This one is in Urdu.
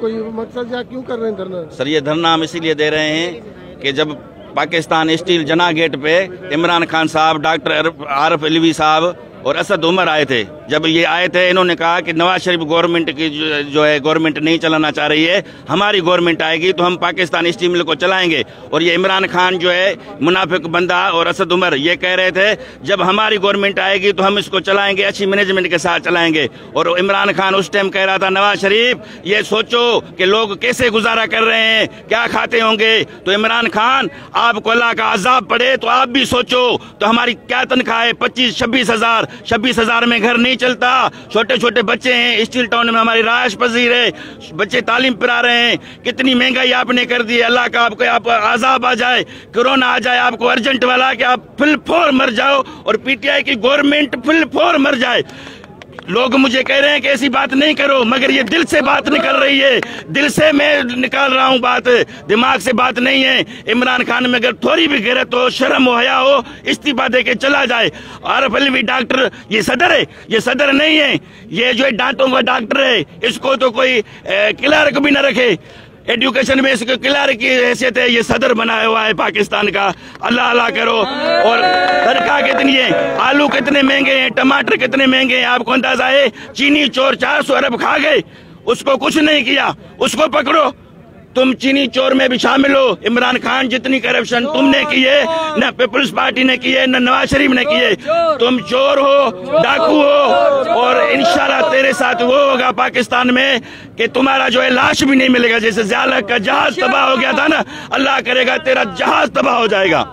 کوئی مقصد یا کیوں کر رہے ہیں دھرنا؟ سر یہ دھرنا ہم اسی لیے دے رہے ہیں کہ جب پاکستان اسٹیل جناح گیٹ پہ عمران خان صاحب، ڈاکٹر عارف علوی صاحب اور اسد عمر آئے تھے، جب یہ آئے تھے انہوں نے کہا کہ نواز شریف گورنمنٹ کی جو ہے گورنمنٹ نہیں چلانا چاہ رہی ہے، ہماری گورنمنٹ آئے گی تو ہم پاکستان اسٹیل مل کو چلائیں گے۔ اور یہ عمران خان جو ہے منافق بندہ اور اسد عمر یہ کہہ رہے تھے جب ہماری گورنمنٹ آئے گی تو ہم اس کو چلائیں گے، اچھی مینجمنٹ کے ساتھ چلائیں گے۔ اور عمران خان اس ٹائم کہہ رہا تھا نواز شریف یہ سوچو کہ لوگ کیسے گزارا کر رہے ہیں، کیا کھاتے ہوں گے۔ تو عمران خان آپ کو اللہ کا عذاب پڑے تو آپ بھی سوچو، تو ہماری کیا تنخواہ ہے؟ 26,000 میں گھر نہیں چلتا، چھوٹے چھوٹے بچے ہیں، اسٹیل ٹاؤن میں ہماری رہائش پذیر ہے، بچے تعلیم پڑھا رہے ہیں، کتنی مہنگائی آپ نے کر دی ہے۔ اللہ کا آپ عذاب آ جائے، کرونا آ جائے آپ کو ارجنٹ والا کہ آپ فل فور مر جاؤ اور پی ٹی آئی کی گورنمنٹ فل فور مر جائے۔ لوگ مجھے کہہ رہے ہیں کہ ایسی بات نہیں کرو، مگر یہ دل سے بات نکل رہی ہے، دل سے میں نکال رہا ہوں بات، دماغ سے بات نہیں ہے۔ عمران خان میں اگر تھوڑی بھی غیرت ہو، شرم ہو، حیا ہو، استعفیٰ دے کے چلا جائے۔ عارف علوی ڈاکٹر یہ صدر ہے، یہ صدر نہیں ہے، یہ جو ہے ڈانٹوں کا ڈاکٹر ہے، اس کو تو کوئی کلرک بھی نہ رکھے، ایڈوکیشن میں اس کو کلرک کی حیثیت ہے، یہ صدر بنایا ہوا ہے پاکستان کا۔ اللہ اللہ کرو۔ اور تنخواہ کتنی ہے، آلو کتنے مہنگے ہیں، ٹماٹر کتنے مہنگے ہیں، آپ کو اندازہ ہے؟ چینی چور 400 ارب کھا گئے، اس کو کچھ نہیں کیا، اس کو پکڑو۔ تم چینی چور میں بھی شامل ہو۔ عمران خان جتنی کرپشن تم نے کی ہے، نہ پیپلز پارٹی نے کی ہے، نہ نواز شریف نے کی ہے۔ تم چور ہو، ڈاکو ہو، اور انشاءاللہ تیرے ساتھ وہ ہوگا پاکستان میں کہ تمہارا جو ہے لاش بھی نہیں ملے گا۔ جیسے ضیاء الحق کا جہاز تباہ ہو گیا تھا نا، اللہ کرے گا تیرا جہاز تباہ ہو جائے گا۔